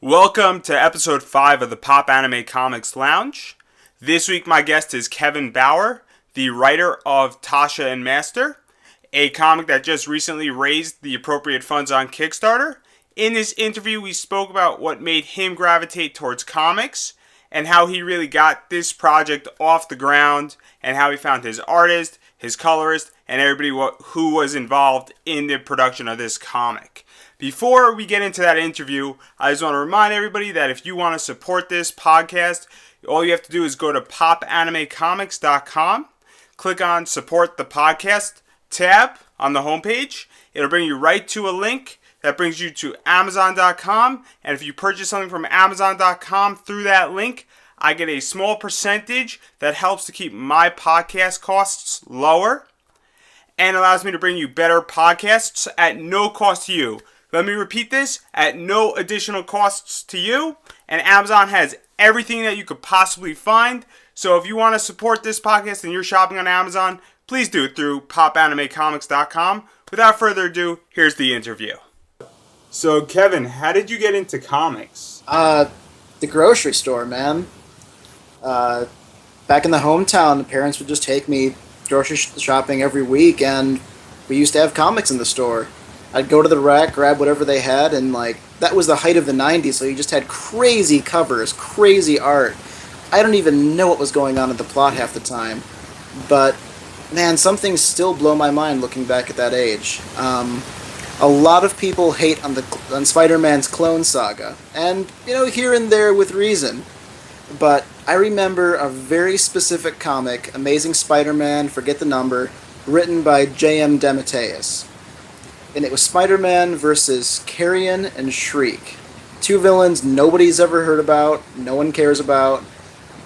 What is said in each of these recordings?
Welcome to episode 5 of the Popanimecomics Lounge. This week my guest is Kevin Bauer, the writer of Tasha and Master, a comic that just recently raised the appropriate funds on Kickstarter. In this interview we spoke about what made him gravitate towards comics and how he really got this project off the ground and how he found his artist, his colorist, and everybody who was involved in the production of this comic. Before we get into that interview, I just want to remind everybody that if you want to support this podcast, all you have to do is go to popanimecomics.com, click on Support the Podcast tab on the homepage. It'll bring you right to a link that brings you to Amazon.com, and if you purchase something from Amazon.com through that link, I get a small percentage that helps to keep my podcast costs lower and allows me to bring you better podcasts at no cost to you. Let me repeat this, at no additional costs to you, and Amazon has everything that you could possibly find. So if you want to support this podcast and you're shopping on Amazon, please do it through popanimecomics.com. Without further ado, here's the interview. So Kevin, how did you get into comics? The grocery store, man. Back in the hometown, the parents would just take me grocery shopping every week, and we used to have comics in the store. I'd go to the rack, grab whatever they had, and that was the height of the 90s, so you just had crazy covers, crazy art. I don't even know what was going on in the plot half the time, but man, some things still blow my mind looking back at that age. A lot of people hate on Spider-Man's Clone Saga, and here and there with reason. But I remember a very specific comic, Amazing Spider-Man, forget the number, written by J.M. DeMatteis. And it was Spider-Man versus Carrion and Shriek. Two villains nobody's ever heard about, no one cares about,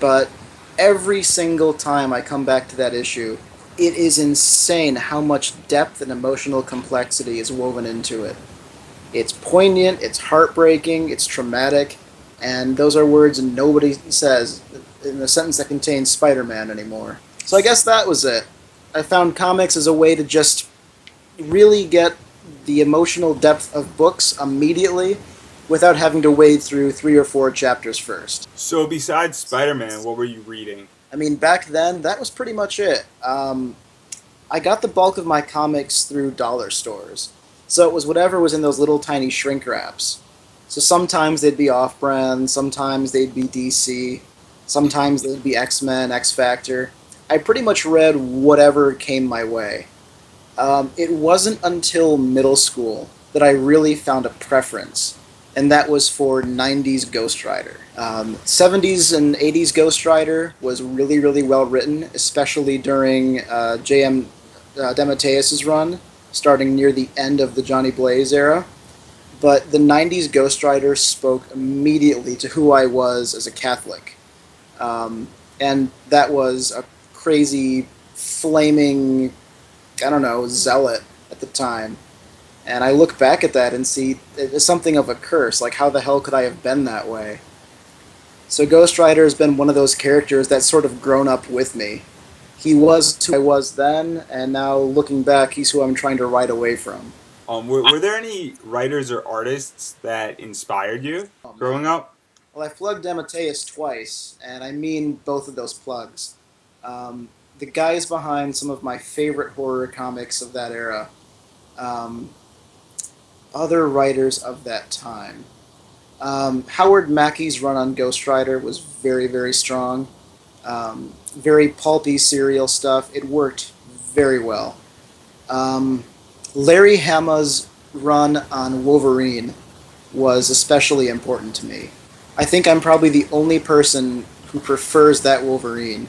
but every single time I come back to that issue, it is insane how much depth and emotional complexity is woven into it. It's poignant, it's heartbreaking, it's traumatic, and those are words nobody says in a sentence that contains Spider-Man anymore. So I guess that was it. I found comics as a way to just really get the emotional depth of books immediately without having to wade through 3 or 4 chapters first. So besides Spider-Man, what were you reading? I mean, back then, that was pretty much it. I got the bulk of my comics through dollar stores. So it was whatever was in those little tiny shrink wraps. So sometimes they'd be off-brand, sometimes they'd be DC, sometimes they'd be X-Men, X-Factor. I pretty much read whatever came my way. It wasn't until middle school that I really found a preference, and that was for 90s Ghost Rider. 70s and 80s Ghost Rider was really, really well written, especially during J.M. DeMatteis' run, starting near the end of the Johnny Blaze era. But the 90s Ghost Rider spoke immediately to who I was as a Catholic. And that was a crazy, flaming, zealot at the time. And I look back at that and see it is something of a curse. Like, how the hell could I have been that way? So Ghost Rider has been one of those characters that's sort of grown up with me. He was who I was then, and now looking back, he's who I'm trying to ride away from. Were there any writers or artists that inspired you growing up? Well, I plugged DeMatteis twice, and I mean both of those plugs. The guys behind some of my favorite horror comics of that era. Other writers of that time. Howard Mackey's run on Ghost Rider was very, very strong. Very pulpy serial stuff. It worked very well. Larry Hama's run on Wolverine was especially important to me. I think I'm probably the only person who prefers that Wolverine.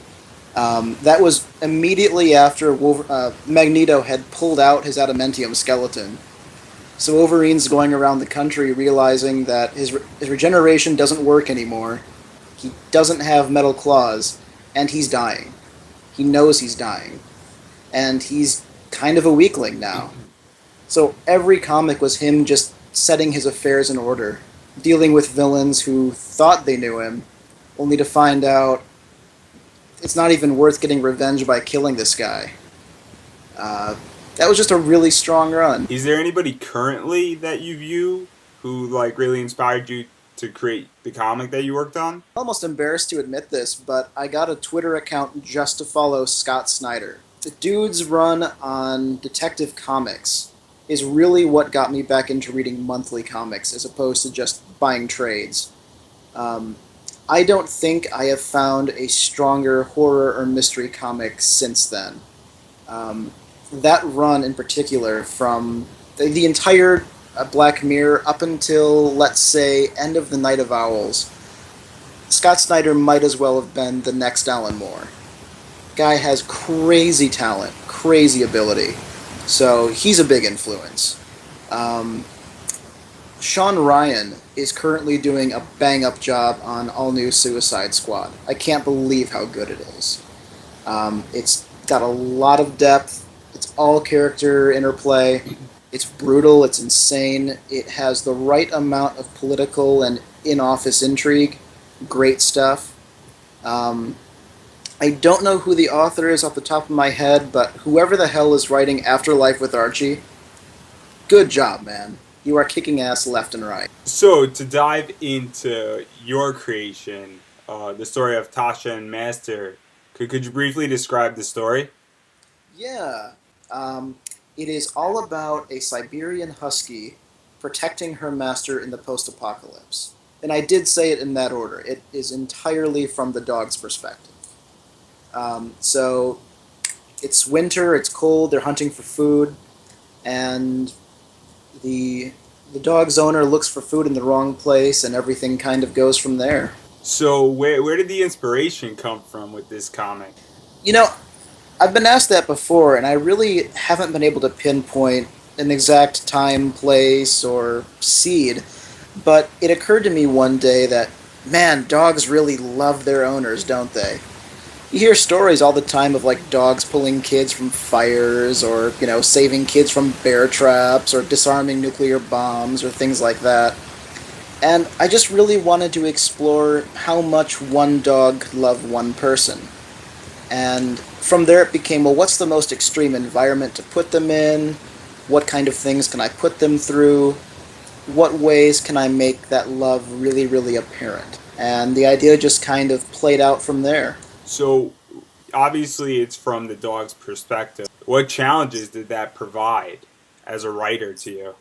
That was immediately after Magneto had pulled out his adamantium skeleton. So Wolverine's going around the country realizing that his regeneration doesn't work anymore. He doesn't have metal claws, and he's dying. He knows he's dying. And he's kind of a weakling now. So every comic was him just setting his affairs in order, dealing with villains who thought they knew him, only to find out it's not even worth getting revenge by killing this guy. That was just a really strong run. Is there anybody currently that you view who really inspired you to create the comic that you worked on? I'm almost embarrassed to admit this, but I got a Twitter account just to follow Scott Snyder. The dude's run on Detective Comics is really what got me back into reading monthly comics as opposed to just buying trades. I don't think I have found a stronger horror or mystery comic since then. That run in particular, from the entire Black Mirror up until, let's say, end of the Night of Owls, Scott Snyder might as well have been the next Alan Moore. Guy has crazy talent, crazy ability, so he's a big influence. Sean Ryan is currently doing a bang-up job on all-new Suicide Squad. I can't believe how good it is. It's got a lot of depth. It's all character interplay. It's brutal. It's insane. It has the right amount of political and in-office intrigue. Great stuff. I don't know who the author is off the top of my head, but whoever the hell is writing Afterlife with Archie, good job, man. You are kicking ass left and right. So, to dive into your creation, the story of Tasha and Master, could you briefly describe the story? Yeah. It is all about a Siberian husky protecting her master in the post-apocalypse. And I did say it in that order. It is entirely from the dog's perspective. So, it's winter, it's cold, they're hunting for food, and the dog's owner looks for food in the wrong place, and everything kind of goes from there. So where did the inspiration come from with this comic? You know, I've been asked that before, and I really haven't been able to pinpoint an exact time, place, or seed, but it occurred to me one day that, man, dogs really love their owners, don't they? You hear stories all the time of, like, dogs pulling kids from fires, or, you know, saving kids from bear traps, or disarming nuclear bombs, or things like that. And I just really wanted to explore how much one dog could love one person. And from there it became, well, what's the most extreme environment to put them in? What kind of things can I put them through? What ways can I make that love really, really apparent? And the idea just kind of played out from there. So, obviously it's from the dog's perspective. What challenges did that provide as a writer to you?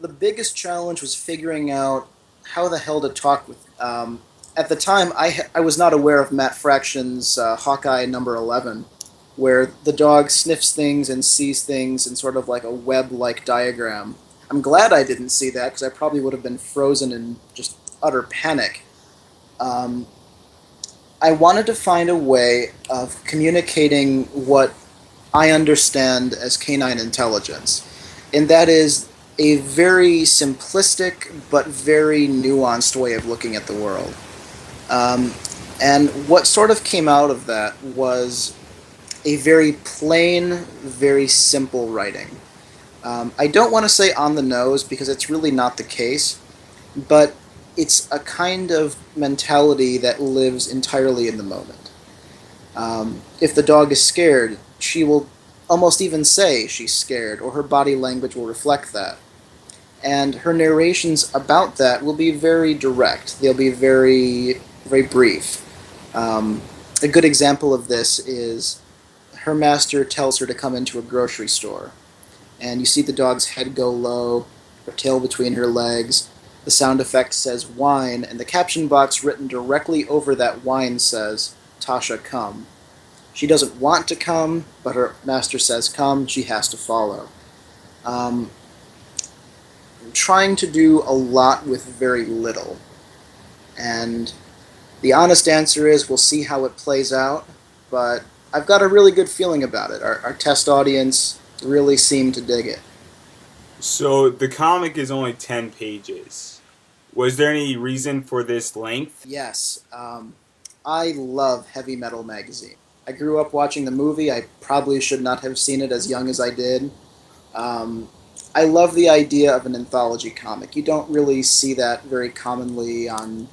The biggest challenge was figuring out how the hell to talk with... at the time, I was not aware of Matt Fraction's Hawkeye number 11, where the dog sniffs things and sees things in sort of like a web-like diagram. I'm glad I didn't see that, because I probably would have been frozen in just utter panic. I wanted to find a way of communicating what I understand as canine intelligence, and that is a very simplistic but very nuanced way of looking at the world. And what sort of came out of that was a very plain, very simple writing. I don't want to say on the nose, because it's really not the case, but it's a kind of mentality that lives entirely in the moment. If the dog is scared, she will almost even say she's scared, or her body language will reflect that. And her narrations about that will be very direct. They'll be very, very brief. A good example of this is her master tells her to come into a grocery store, and you see the dog's head go low, her tail between her legs. The sound effect says "whine," and the caption box written directly over that whine says, "Tasha, come." She doesn't want to come, but her master says come, she has to follow. I'm trying to do a lot with very little. And the honest answer is we'll see how it plays out, but I've got a really good feeling about it. Our test audience really seemed to dig it. So the comic is only 10 pages. Was there any reason for this length? Yes. I love Heavy Metal Magazine. I grew up watching the movie. I probably should not have seen it as young as I did. I love the idea of an anthology comic. You don't really see that very commonly on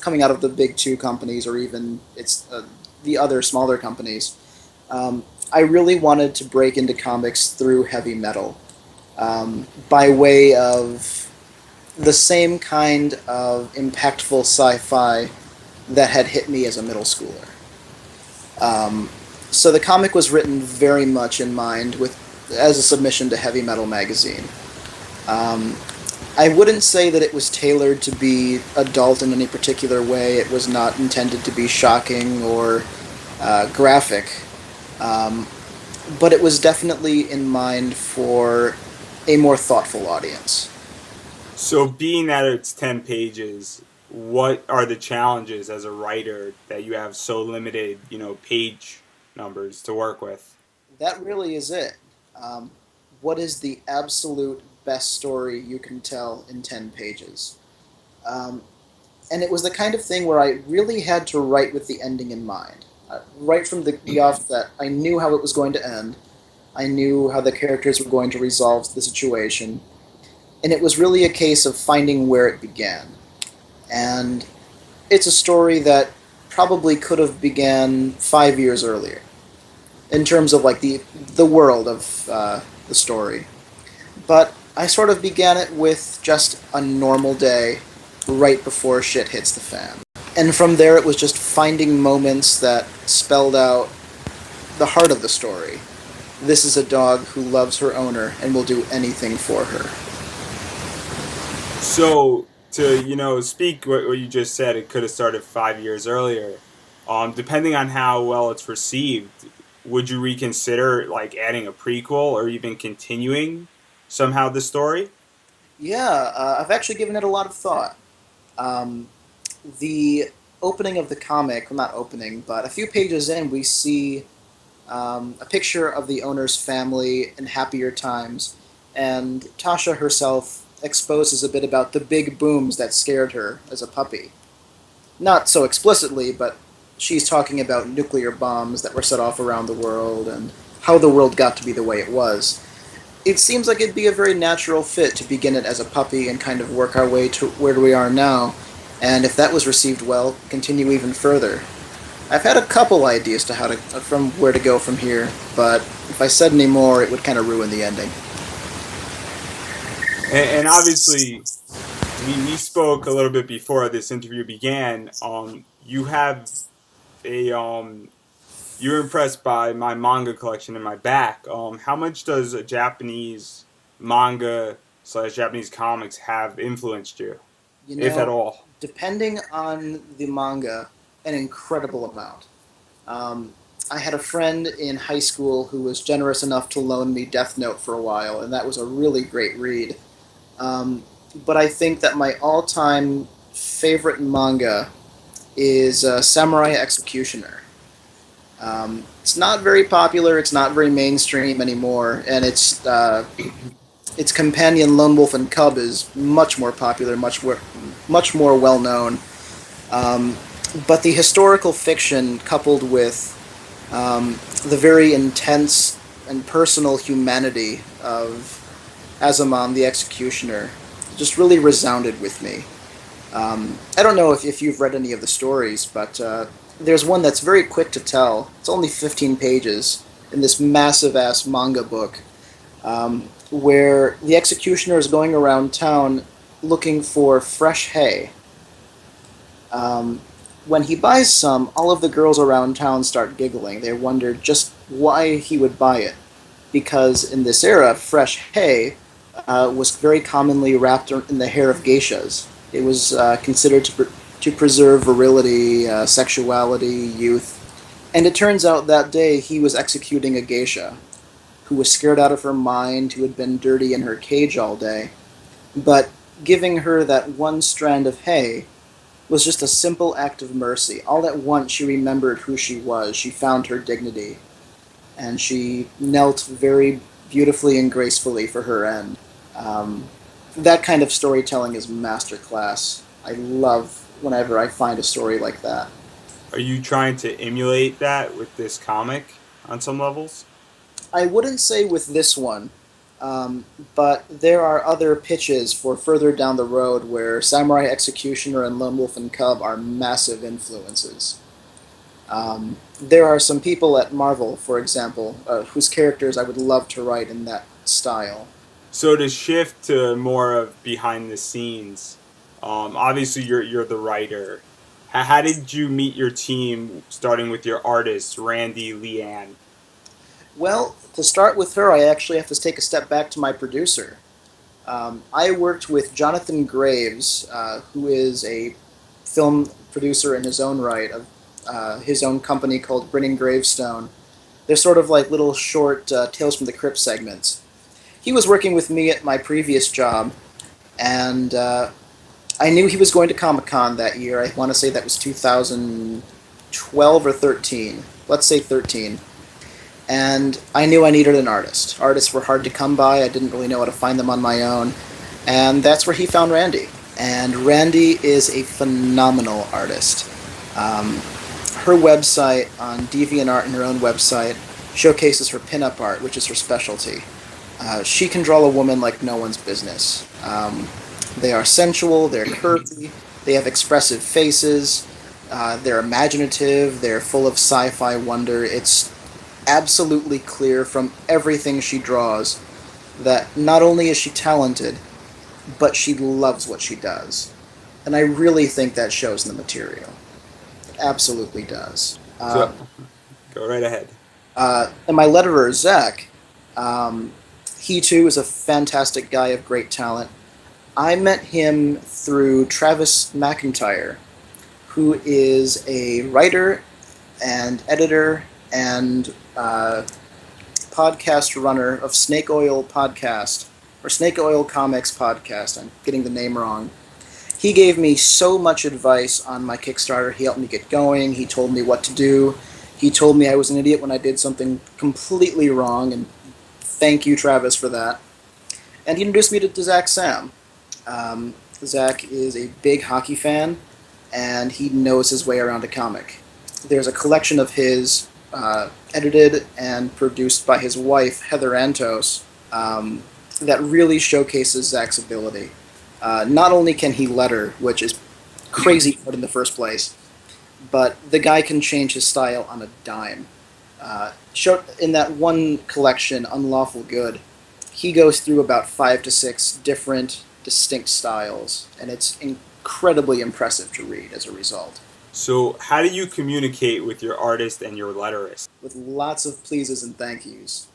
coming out of the big two companies, or even the other smaller companies. I really wanted to break into comics through heavy metal, by way of the same kind of impactful sci-fi that had hit me as a middle schooler. Um, so the comic was written very much in mind with as a submission to Heavy Metal magazine. Um, I wouldn't say that it was tailored to be adult in any particular way. It was not intended to be shocking or graphic, um, but it was definitely in mind for a more thoughtful audience. So, being that it's 10 pages, what are the challenges as a writer that you have so limited, page numbers to work with? That really is it. Um, what is the absolute best story you can tell in 10 pages? Um, and it was the kind of thing where I really had to write with the ending in mind. Right from the offset, I knew how it was going to end. I knew how the characters were going to resolve the situation. And it was really a case of finding where it began. And it's a story that probably could have began 5 years earlier in terms of like the world of the story. But I sort of began it with just a normal day right before shit hits the fan. And from there it was just finding moments that spelled out the heart of the story. This is a dog who loves her owner and will do anything for her. So, to, speak what you just said, it could have started 5 years earlier. Depending on how well it's received, would you reconsider like adding a prequel or even continuing somehow the story? Yeah, I've actually given it a lot of thought. Um, the opening of the comic, well, not opening, but a few pages in, we see a picture of the owner's family in happier times, and Tasha herself exposes a bit about the big booms that scared her as a puppy. Not so explicitly, but she's talking about nuclear bombs that were set off around the world and how the world got to be the way it was. It seems like it'd be a very natural fit to begin it as a puppy and kind of work our way to where we are now, and if that was received well, continue even further. I've had a couple ideas to how to from where to go from here, but if I said any more, it would kind of ruin the ending. And obviously, we spoke a little bit before this interview began. You have a you were impressed by my manga collection in my back. How much does a Japanese manga slash Japanese comics have influenced you, You if at know, all? depending on the manga, an incredible amount. Um, I had a friend in high school who was generous enough to loan me Death Note for a while, and that was a really great read. Um, but I think that my all-time favorite manga is Samurai Executioner. It's not very popular. It's not very mainstream anymore, and its companion Lone Wolf and Cub is much more popular, much more well known. Um, but the historical fiction, coupled with the very intense and personal humanity of Azamam the Executioner, just really resounded with me. I don't know if you've read any of the stories, but there's one that's very quick to tell. It's only 15 pages in this massive ass manga book, where the executioner is going around town looking for fresh hay. When he buys some, all of the girls around town start giggling. They wonder just why he would buy it. Because in this era, fresh hay was very commonly wrapped in the hair of geishas. It was considered to preserve virility, sexuality, youth. And it turns out that day he was executing a geisha who was scared out of her mind, who had been dirty in her cage all day. But giving her that one strand of hay was just a simple act of mercy. All at once she remembered who she was. She found her dignity. And she knelt very beautifully and gracefully for her end. Um, that kind of storytelling is masterclass. I love whenever I find a story like that. Are you trying to emulate that with this comic on some levels? I wouldn't say with this one, but there are other pitches for further down the road where Samurai Executioner and Lone Wolf and Cub are massive influences. There are some people at Marvel, for example, whose characters I would love to write in that style. So to shift to more of behind the scenes, obviously you're the writer. How did you meet your team, starting with your artists, Randy, Leanne? Well, to start with her, I actually have to take a step back to my producer. I worked with Jonathan Graves, who is a film producer in his own right, of his own company called Grinning Gravestone. They're sort of like little short Tales from the Crypt segments. He was working with me at my previous job, and I knew he was going to Comic Con that year. I want to say that was 2012 or 13. Let's say 13. And I knew I needed an artist. Artists were hard to come by. I didn't really know how to find them on my own. And that's where he found Randy. And Randy is a phenomenal artist. Her website on DeviantArt and her own website showcases her pinup art, which is her specialty. She can draw a woman like no one's business. They are sensual, they're curvy, they have expressive faces, they're imaginative, they're full of sci-fi wonder. It's absolutely clear from everything she draws that not only is she talented, but she loves what she does. And I really think that shows in the material. It absolutely does. So, go right ahead. And my letterer, Zach, he too is a fantastic guy of great talent. I met him through Travis McIntyre, who is a writer and editor and podcast runner of Snake Oil Podcast, or Snake Oil Comics Podcast. I'm getting the name wrong. He gave me so much advice on my Kickstarter. He helped me get going. He told me what to do. He told me I was an idiot when I did something completely wrong, and thank you, Travis, for that. And he introduced me to Zach Sam. Zach is a big hockey fan, and he knows his way around a comic. There's a collection of his, edited and produced by his wife, Heather Antos, that really showcases Zach's ability. Not only can he letter, which is crazy hard in the first place, but the guy can change his style on a dime. In that one collection, Unlawful Good, he goes through about 5 to 6 different distinct styles, and it's incredibly impressive to read as a result. So how do you communicate with your artist and your letterist? With lots of pleases and thank yous.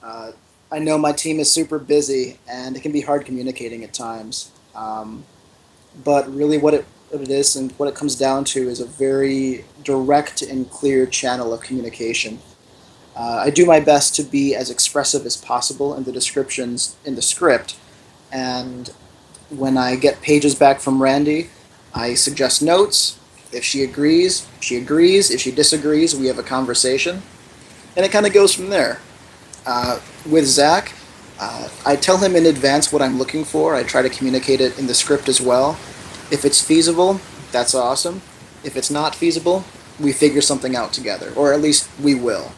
I know my team is super busy, and it can be hard communicating at times. But really what it is and what it comes down to is a very direct and clear channel of communication. I do my best to be as expressive as possible in the descriptions in the script, and when I get pages back from Randy, I suggest notes. If she agrees, she agrees. If she disagrees, we have a conversation. And it kind of goes from there. With Zach, I tell him in advance what I'm looking for. I try to communicate it in the script as well. If it's feasible, that's awesome. If it's not feasible, we figure something out together. Or at least we will.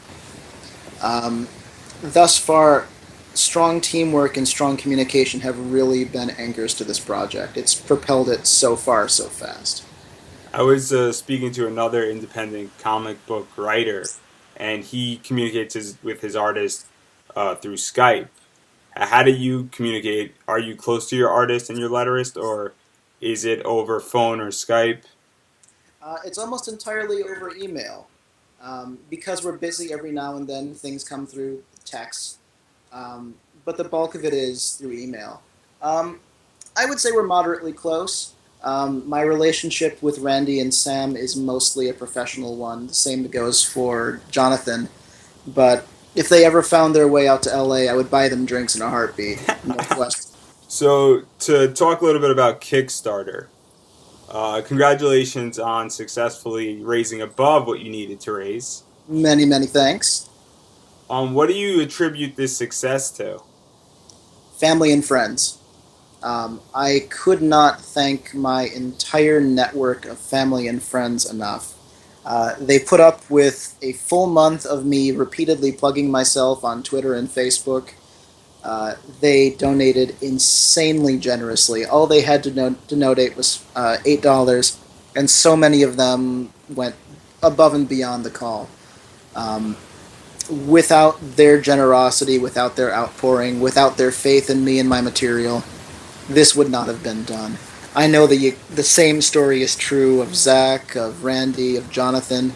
Thus far, strong teamwork and strong communication have really been anchors to this project. It's propelled it so far so fast. I was speaking to another independent comic book writer, and he communicates with his artist through Skype. How do you communicate? Are you close to your artist and your letterist, or is it over phone or Skype? It's almost entirely over email. Because we're busy every now and then, things come through text. But the bulk of it is through email. I would say we're moderately close. My relationship with Randy and Sam is mostly a professional one. The same goes for Jonathan. But if they ever found their way out to LA, I would buy them drinks in a heartbeat. Northwest. So, to talk a little bit about Kickstarter, congratulations on successfully raising above what you needed to raise. Many, many thanks. What do you attribute this success to? Family and friends. I could not thank my entire network of family and friends enough. They put up with a full month of me repeatedly plugging myself on Twitter and Facebook. They donated insanely generously. All they had to donate was $8, and so many of them went above and beyond the call. without their generosity, without their outpouring, without their faith in me and my material, this would not have been done. I know the same story is true of Zach, of Randy, of Jonathan.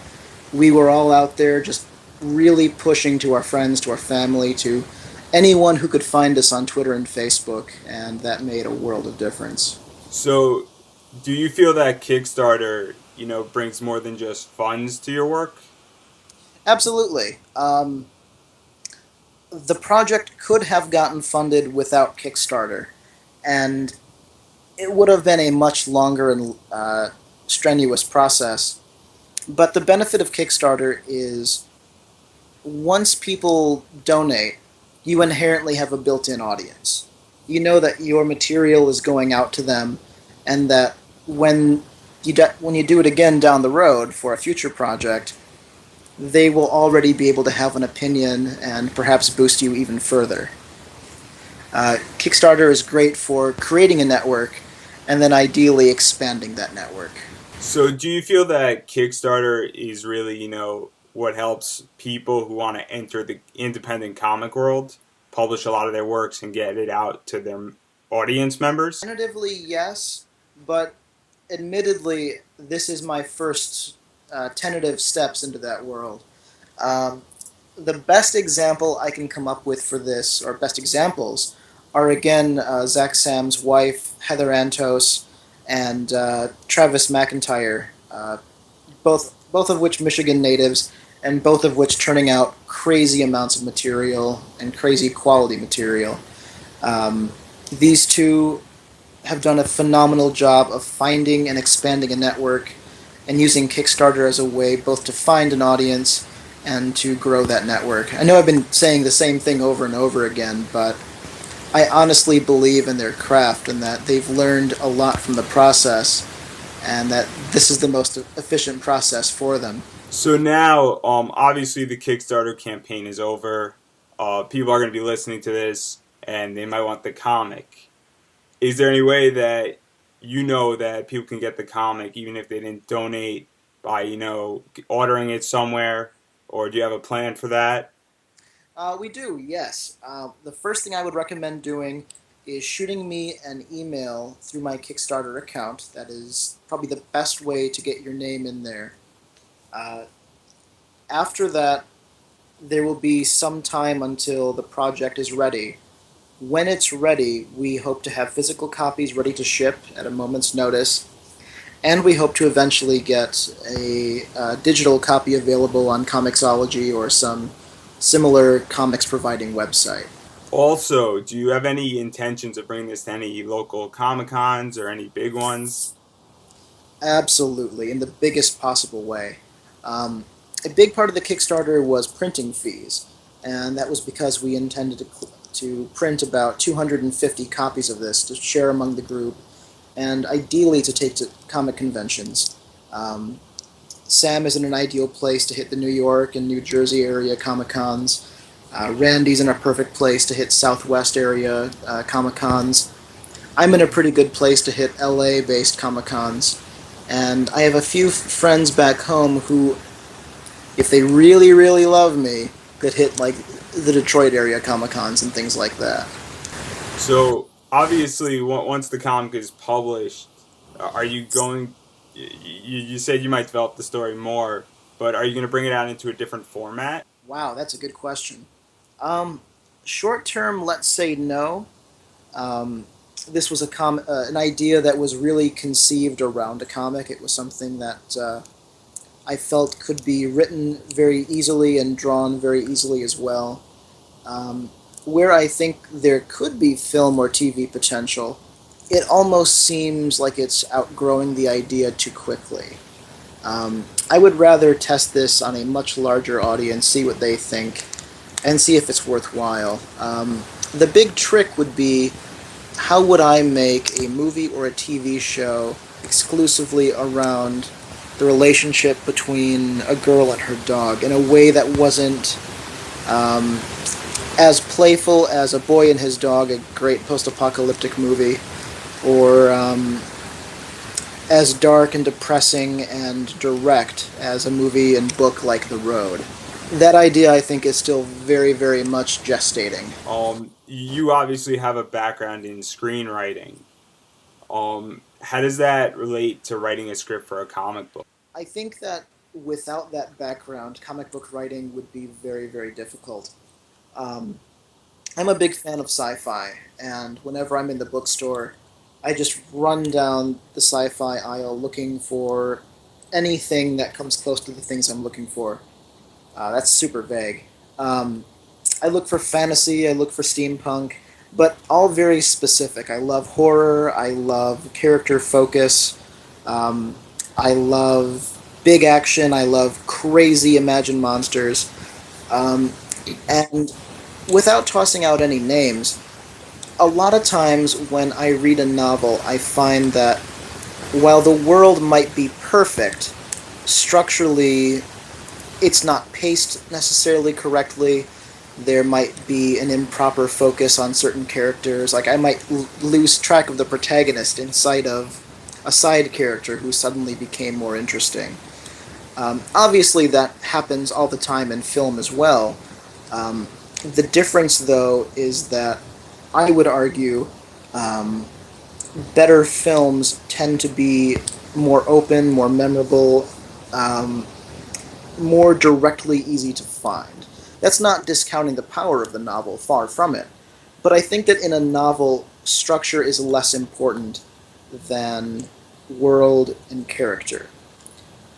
We were all out there just really pushing to our friends, to our family, to anyone who could find us on Twitter and Facebook, and that made a world of difference. So, do you feel that Kickstarter, brings more than just funds to your work? Absolutely. The project could have gotten funded without Kickstarter, and it would have been a much longer and strenuous process. But the benefit of Kickstarter is once people donate, you inherently have a built-in audience. You know that your material is going out to them, and that when you do it again down the road for a future project, they will already be able to have an opinion and perhaps boost you even further. Kickstarter is great for creating a network and then ideally expanding that network. So, do you feel that Kickstarter is really, what helps people who want to enter the independent comic world publish a lot of their works and get it out to their audience members? Tentatively, yes, but admittedly, this is my first tentative steps into that world. The best example I can come up with for this, or best examples, are again Zach Sam's wife, Heather Antos, and Travis McIntyre, both of which Michigan natives, and both of which turning out crazy amounts of material and crazy quality material. These two have done a phenomenal job of finding and expanding a network and using Kickstarter as a way both to find an audience and to grow that network. I know I've been saying the same thing over and over again, but I honestly believe in their craft and that they've learned a lot from the process and that this is the most efficient process for them. So now, obviously the Kickstarter campaign is over. People are going to be listening to this and they might want the comic. Is there any way that that people can get the comic even if they didn't donate by, ordering it somewhere? Or do you have a plan for that? We do, yes. The first thing I would recommend doing is shooting me an email through my Kickstarter account. That is probably the best way to get your name in there. After that, there will be some time until the project is ready. When it's ready, we hope to have physical copies ready to ship at a moment's notice, and we hope to eventually get a digital copy available on Comixology or some similar comics providing website. Also, do you have any intentions of bringing this to any local Comic-Cons or any big ones? Absolutely, in the biggest possible way. A big part of the Kickstarter was printing fees, and that was because we intended to print about 250 copies of this to share among the group, and ideally to take to comic conventions. Sam is in an ideal place to hit the New York and New Jersey area Comic-Cons. Randy's in a perfect place to hit Southwest area Comic-Cons. I'm in a pretty good place to hit LA-based Comic-Cons. And I have a few friends back home who, if they really, really love me, could hit like the Detroit area Comic-Cons and things like that. So, obviously, once the comic is published, are you going... You said you might develop the story more, but are you going to bring it out into a different format? Wow, that's a good question. Short term, let's say no. This was an idea that was really conceived around a comic. It was something that I felt could be written very easily and drawn very easily as well. Where I think there could be film or TV potential, it almost seems like it's outgrowing the idea too quickly. I would rather test this on a much larger audience, see what they think, and see if it's worthwhile. The big trick would be, how would I make a movie or a TV show exclusively around the relationship between a girl and her dog in a way that wasn't as playful as A Boy and His Dog, a great post-apocalyptic movie, or as dark and depressing and direct as a movie and book like The Road. That idea, I think, is still very, very much gestating. You obviously have a background in screenwriting. How does that relate to writing a script for a comic book? I think that without that background, comic book writing would be very, very difficult. Um, I'm a big fan of sci-fi, and whenever I'm in the bookstore, I just run down the sci-fi aisle looking for anything that comes close to the things I'm looking for. That's super vague. Um, I look for fantasy, I look for steampunk, but all very specific. I love horror, I love character focus, um, I love big action, I love crazy imagined monsters. Um, and without tossing out any names, a lot of times when I read a novel, I find that while the world might be perfect, structurally it's not paced necessarily correctly. There might be an improper focus on certain characters. Like I might lose track of the protagonist inside of a side character who suddenly became more interesting. Obviously, that happens all the time in film as well. The difference, though, is that I would argue um, better films tend to be more open, more memorable, um, more directly easy to find. That's not discounting the power of the novel, far from it. But I think that in a novel, structure is less important than world and character.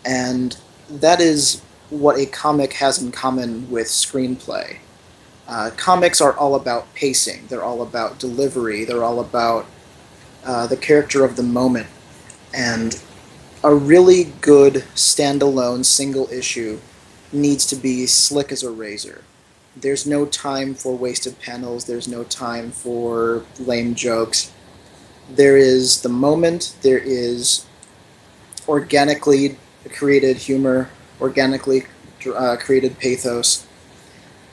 And that is what a comic has in common with screenplay. Comics are all about pacing, they're all about delivery, they're all about the character of the moment. And a really good standalone single issue needs to be slick as a razor. There's no time for wasted panels, there's no time for lame jokes. There is the moment, there is organically created humor, organically created pathos.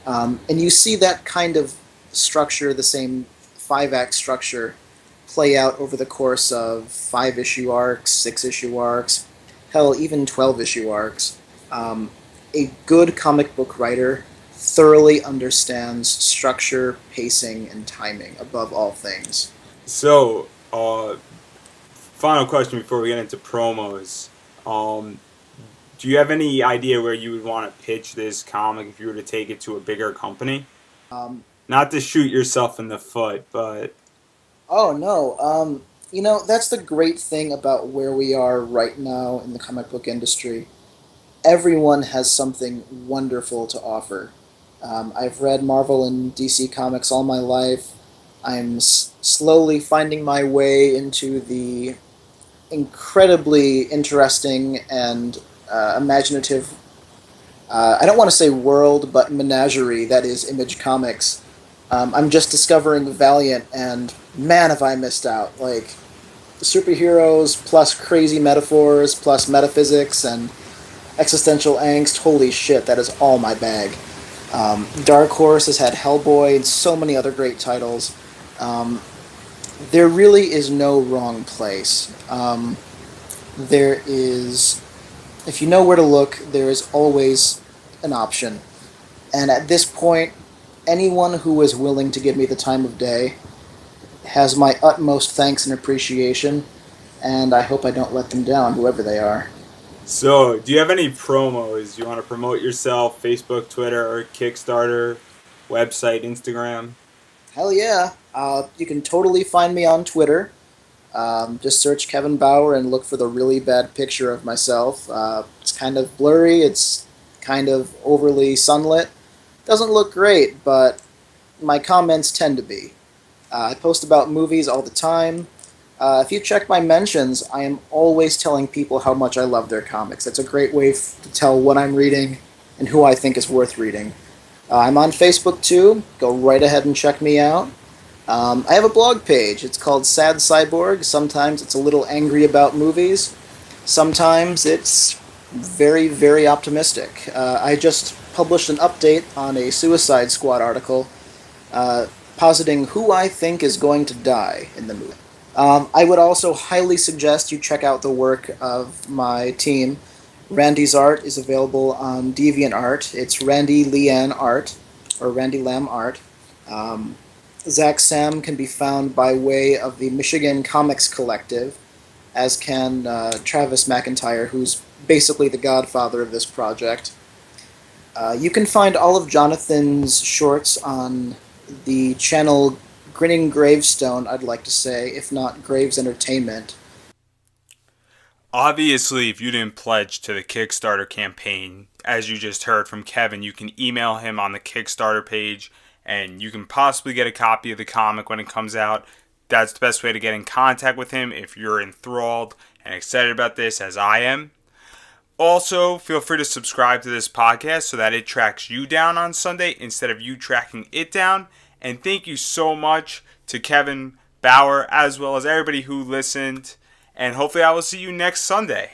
And you see that kind of structure, the same 5-act structure, play out over the course of 5-issue arcs, 6-issue arcs, hell, even 12-issue arcs. A good comic book writer thoroughly understands structure, pacing, and timing above all things. So, final question before we get into promos. Um, do you have any idea where you would want to pitch this comic if you were to take it to a bigger company? Um, Not to shoot yourself in the foot, but oh no, that's the great thing about where we are right now in the comic book industry. Everyone has something wonderful to offer. I've read Marvel and DC comics all my life. I'm slowly finding my way into the incredibly interesting and imaginative, I don't want to say world, but menagerie that is Image Comics. I'm just discovering Valiant, and man, have I missed out. Like, superheroes plus crazy metaphors plus metaphysics and existential angst, holy shit, that is all my bag. Dark Horse has had Hellboy and so many other great titles. There really is no wrong place. There is, if you know where to look, there is always an option. And at this point, anyone who is willing to give me the time of day has my utmost thanks and appreciation, and I hope I don't let them down, whoever they are. so do you have any promos? You want to promote yourself? Facebook, Twitter, or Kickstarter, website, Instagram? Hell yeah. You can totally find me on Twitter. Just search Kevin Bauer and look for the really bad picture of myself. It's kind of blurry, it's kind of overly sunlit. Doesn't look great, but my comments tend to be. I post about movies all the time. If you check my mentions, I am always telling people how much I love their comics. That's a great way to tell what I'm reading and who I think is worth reading. I'm on Facebook too. Go right ahead and check me out. I have a blog page. It's called Sad Cyborg. Sometimes it's a little angry about movies. Sometimes it's very, very optimistic. I just published an update on a Suicide Squad article positing who I think is going to die in the movie. I would also highly suggest you check out the work of my team. Randy's art is available on DeviantArt. It's Randy Lian Art, or Randy Lam Art. Zach Sam can be found by way of the Michigan Comics Collective, as can Travis McIntyre, who's basically the godfather of this project. You can find all of Jonathan's shorts on the channel Grinning Gravestone, I'd like to say, if not Graves Entertainment. Obviously, if you didn't pledge to the Kickstarter campaign, as you just heard from Kevin, you can email him on the Kickstarter page and you can possibly get a copy of the comic when it comes out. That's the best way to get in contact with him if you're enthralled and excited about this, as I am. Also, feel free to subscribe to this podcast so that it tracks you down on Sunday instead of you tracking it down. And thank you so much to Kevin Bauer as well as everybody who listened. And hopefully I will see you next Sunday.